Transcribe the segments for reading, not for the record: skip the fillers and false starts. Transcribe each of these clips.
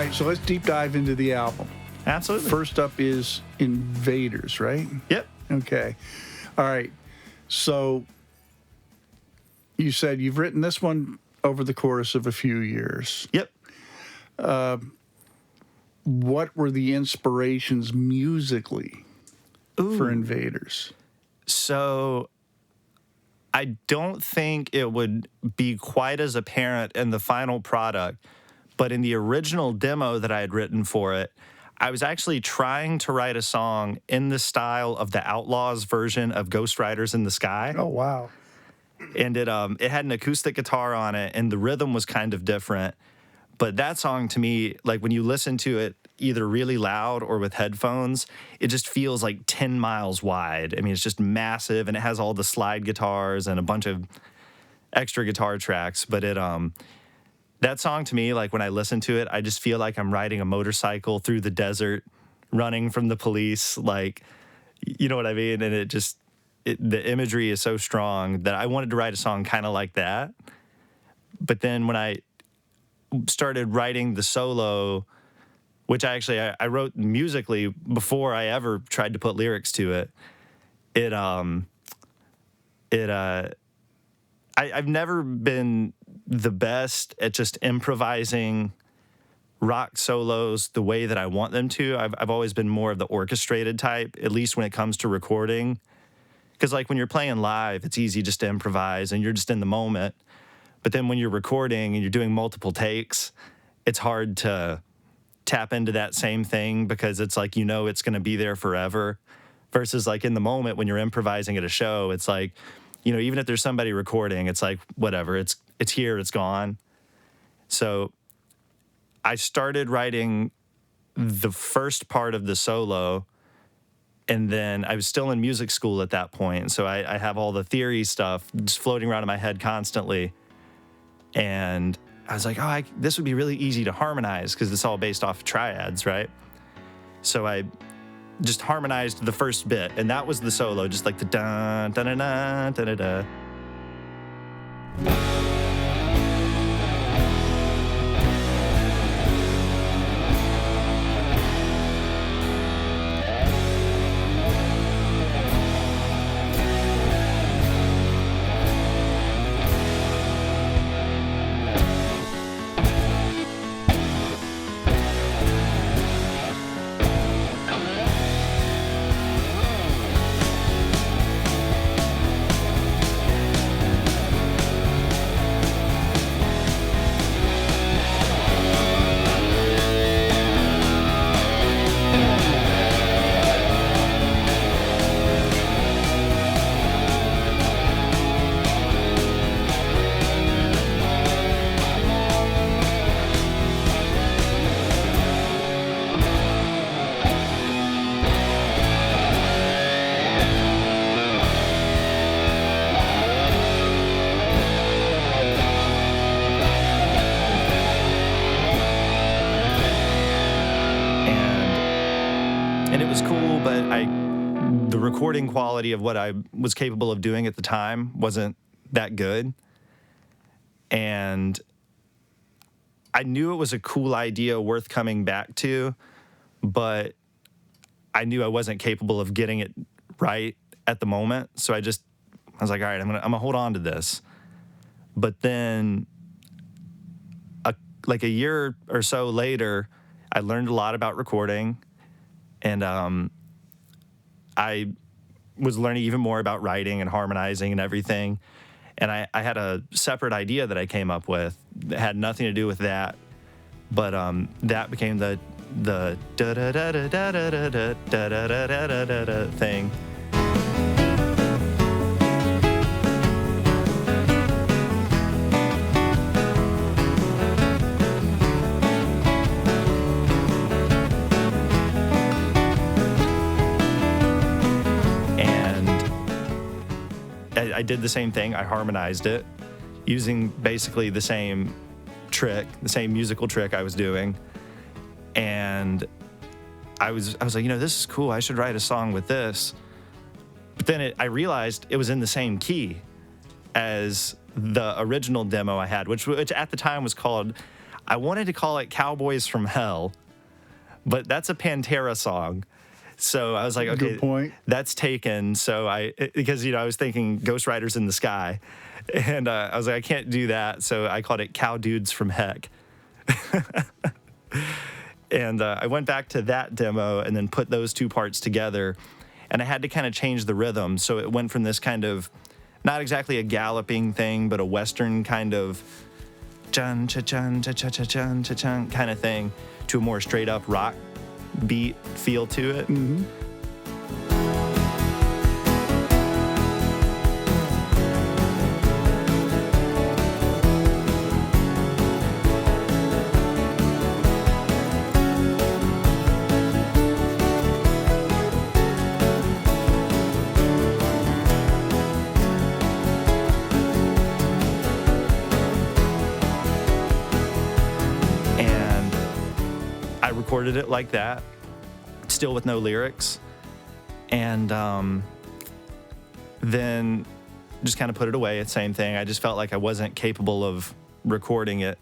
right, so let's deep dive into the album. Absolutely. First up is Invaders, right? Yep. Okay. All right. So you said you've written this one over the course of a few years. Yep. What were the inspirations musically for Invaders? So I don't think it would be quite as apparent in the final product, but in the original demo that I had written for it, I was actually trying to write a song in the style of the Outlaws version of Ghost Riders in the Sky. Oh, wow. And it had an acoustic guitar on it, and the rhythm was kind of different. But that song, to me, like when you listen to it either really loud or with headphones, it just feels like 10 miles wide. I mean, it's just massive, and it has all the slide guitars and a bunch of extra guitar tracks. But that song, to me, like when I listen to it, I just feel like I'm riding a motorcycle through the desert, running from the police. Like, you know what I mean? And the imagery is so strong that I wanted to write a song kind of like that. But then when I started writing the solo, which I wrote musically before I ever tried to put lyrics to it. I've never been the best at just improvising rock solos the way that I want them to. I've always been more of the orchestrated type, at least when it comes to recording. Because like when you're playing live, it's easy just to improvise and you're just in the moment. But then when you're recording and you're doing multiple takes, it's hard to tap into that same thing because it's like, you know, it's going to be there forever. Versus like in the moment when you're improvising at a show, it's like, you know, even if there's somebody recording, it's like, whatever, it's here, it's gone. So I started writing the first part of the solo, and then I was still in music school at that point. So I have all the theory stuff just floating around in my head constantly. And I was like, this would be really easy to harmonize because it's all based off triads, right? So I just harmonized the first bit, and that was the solo, just like the da da da da da da da. And it was cool, but the recording quality of what I was capable of doing at the time wasn't that good. And I knew it was a cool idea worth coming back to, but I knew I wasn't capable of getting it right at the moment. So I was like, all right, I'm gonna hold on to this. But then like a year or so later, I learned a lot about recording, and I was learning even more about writing and harmonizing and everything. And I had a separate idea that I came up with that had nothing to do with that, but that became the da da da da da da da da da da da da da thing. I did the same thing. I harmonized it using basically the same trick, the same musical trick I was doing. And I was like, this is cool. I should write a song with this. But then I realized it was in the same key as the original demo I had, which at the time was called, I wanted to call it Cowboys from Hell, but that's a Pantera song. So I was like, okay, Good point. that's taken. So because, I was thinking Ghost Riders in the Sky. And I was like, I can't do that. So I called it Cow Dudes from Heck. And I went back to that demo and then put those two parts together. And I had to kind of change the rhythm. So it went from this kind of, not exactly a galloping thing, but a Western kind of chun cha chun cha cha cha chun cha chun kind of thing to a more straight up rock beat feel to it. Mm-hmm. Recorded it like that, still with no lyrics, and then just kind of put it away. It's the same thing. I just felt like I wasn't capable of recording it,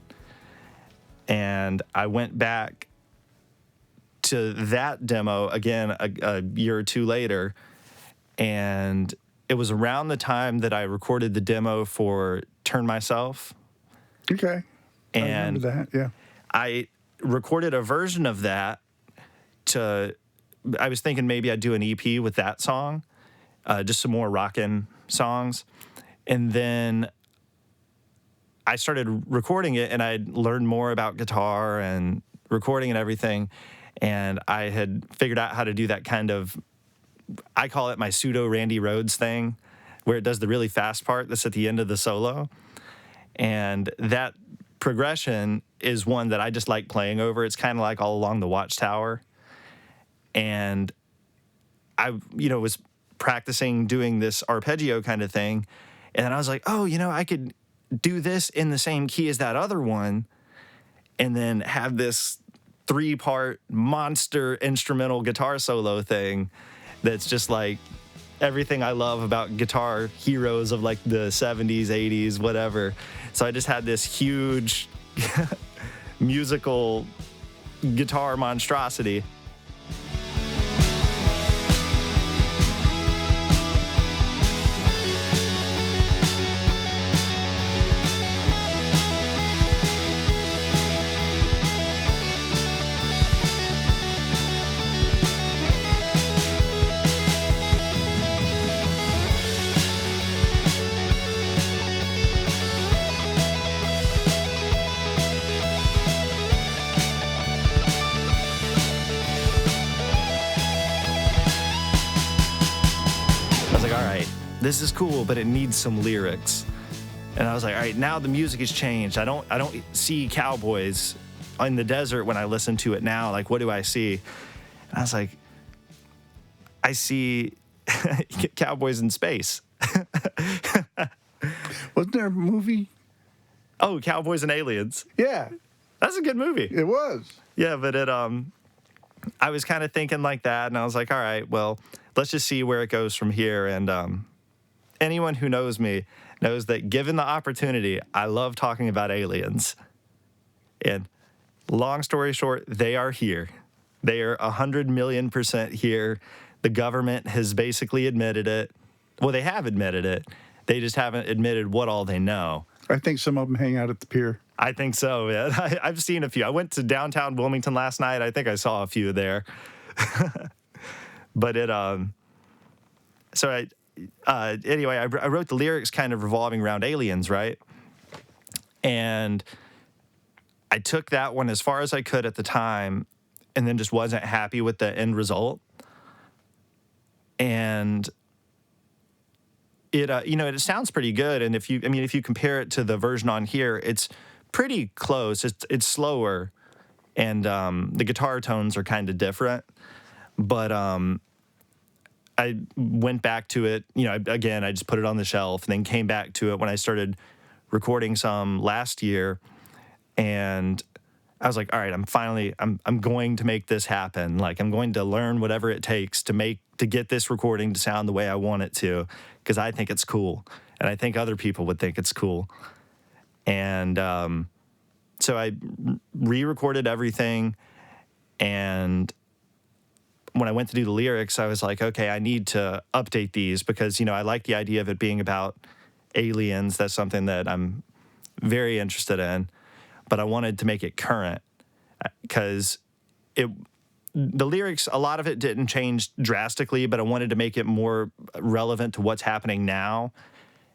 and I went back to that demo again a year or two later, and it was around the time that I recorded the demo for Turn Myself. Okay. And I remember that, yeah. I recorded a version of that I was thinking maybe I'd do an EP with that song, just some more rockin' songs. And then I started recording it, and I'd learned more about guitar and recording and everything. And I had figured out how to do that kind of, I call it my pseudo Randy Rhoads thing, where it does the really fast part that's at the end of the solo. And that progression is one that I just like playing over. It's kind of like All Along the Watchtower. And I, was practicing doing this arpeggio kind of thing. And then I was like, oh, I could do this in the same key as that other one and then have this 3-part monster instrumental guitar solo thing that's just like everything I love about guitar heroes of like the 70s, 80s, whatever. So I just had this huge musical guitar monstrosity. This is cool, but it needs some lyrics. And I was like, all right, now the music has changed. I don't see cowboys in the desert when I listen to it now. Like, what do I see? And I was like, I see cowboys in space. Wasn't there a movie? Oh, Cowboys and Aliens. Yeah. That's a good movie. It was. Yeah, but I was kind of thinking like that, and I was like, all right, well, let's just see where it goes from here. And anyone who knows me knows that given the opportunity, I love talking about aliens. And long story short, they are here. They are 100 million% here. The government has basically admitted it. Well, they have admitted it. They just haven't admitted what all they know. I think some of them hang out at the pier. I think so, yeah. I've seen a few. I went to downtown Wilmington last night. I think I saw a few there. But anyway, I wrote the lyrics kind of revolving around aliens, right? And I took that one as far as I could at the time and then just wasn't happy with the end result. And it sounds pretty good. And if you compare it to the version on here, it's pretty close. It's slower, and the guitar tones are kind of different. But I went back to it, again, I just put it on the shelf and then came back to it when I started recording some last year. And I was like, all right, I'm going to make this happen. Like, I'm going to learn whatever it takes to get this recording to sound the way I want it to, because I think it's cool. And I think other people would think it's cool. And so So I re-recorded everything, and when I went to do the lyrics, I was like, okay, I need to update these because, I like the idea of it being about aliens. That's something that I'm very interested in, but I wanted to make it current because the lyrics, a lot of it didn't change drastically, but I wanted to make it more relevant to what's happening now.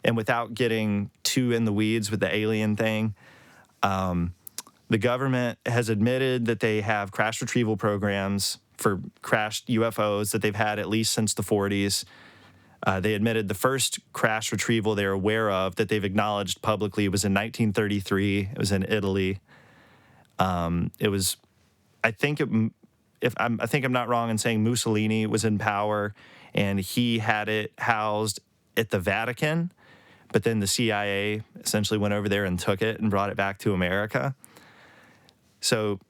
And without getting too in the weeds with the alien thing, the government has admitted that they have crash retrieval programs for crashed UFOs that they've had at least since the 40s. They admitted the first crash retrieval they're aware of that they've acknowledged publicly was in 1933. It was in Italy. It was, I think I'm not wrong in saying Mussolini was in power, and he had it housed at the Vatican. But then the CIA essentially went over there and took it and brought it back to America. So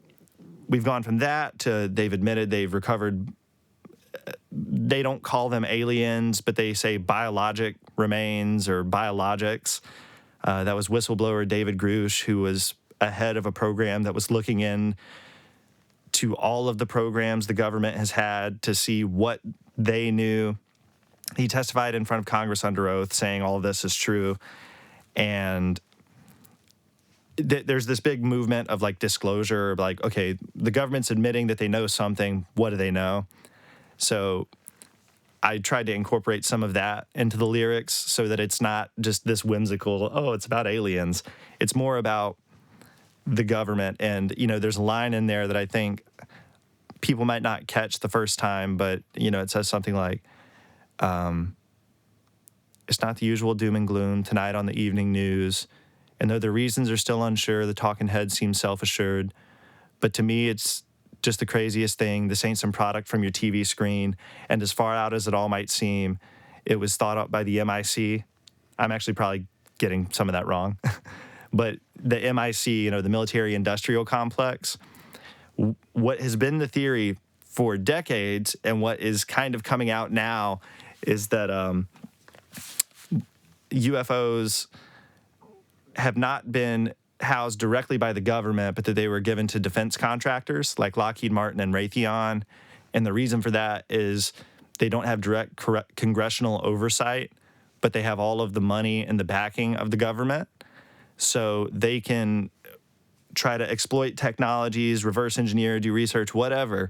we've gone from that to they've admitted they've recovered. They don't call them aliens, but they say biologic remains or biologics. That was whistleblower David Grush, who was ahead of a program that was looking in to all of the programs the government has had to see what they knew. He testified in front of Congress under oath saying all of this is true. And there's this big movement of like disclosure of like, okay, the government's admitting that they know something. What do they know? So I tried to incorporate some of that into the lyrics so that it's not just this whimsical, oh, it's about aliens. It's more about the government. And, there's a line in there that I think people might not catch the first time, but, it says something like, it's not the usual doom and gloom tonight on the evening news. And though the reasons are still unsure, the talking heads seem self-assured. But to me, it's just the craziest thing. This ain't some product from your TV screen. And as far out as it all might seem, it was thought up by the MIC. I'm actually probably getting some of that wrong. But the MIC, the military industrial complex, what has been the theory for decades and what is kind of coming out now is that UFOs have not been housed directly by the government, but that they were given to defense contractors like Lockheed Martin and Raytheon. And the reason for that is they don't have direct congressional oversight, but they have all of the money and the backing of the government. So they can try to exploit technologies, reverse engineer, do research, whatever,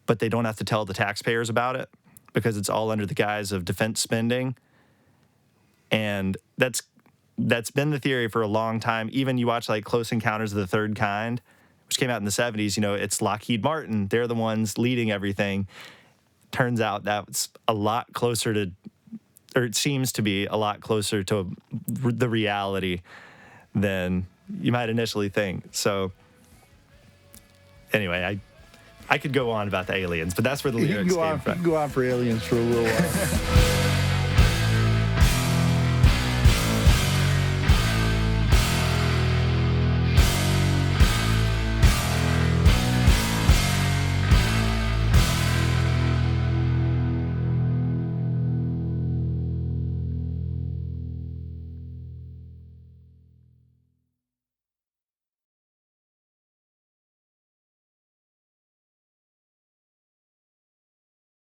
but they don't have to tell the taxpayers about it because it's all under the guise of defense spending. And that's been the theory for a long time. Even you watch like Close Encounters of the Third Kind, which came out in the 70s, it's Lockheed Martin. They're the ones leading everything. Turns out that's a lot closer to, or it seems to be a lot closer to the reality than you might initially think. So anyway, I could go on about the aliens, but that's where the lyrics came from. You can go on for aliens for a little while.